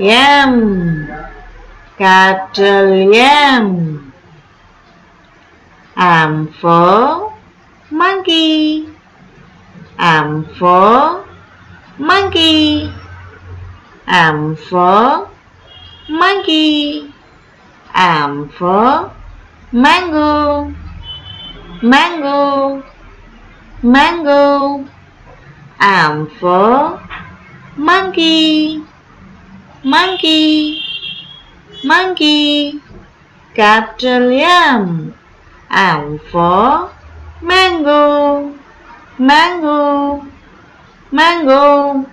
M, capital M. M for monkey. M for monkey. M for monkey. M for mango. Mango, mango. M for monkey. Monkey, monkey. Capital M. M for mango. Mango, mango.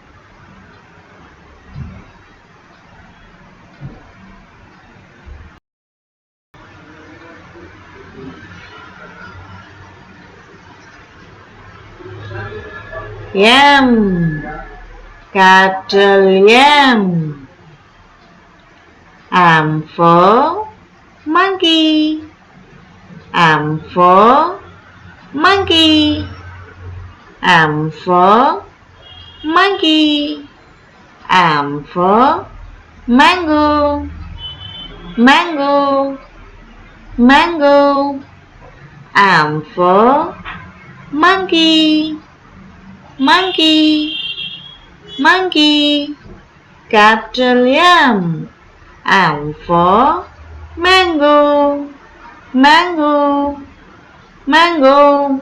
M, capital M. M for monkey. M for monkey. M for monkey. M for mango. Mango, mango. M for monkey. Monkey, monkey. Capital M. M for mango. Mango, mango.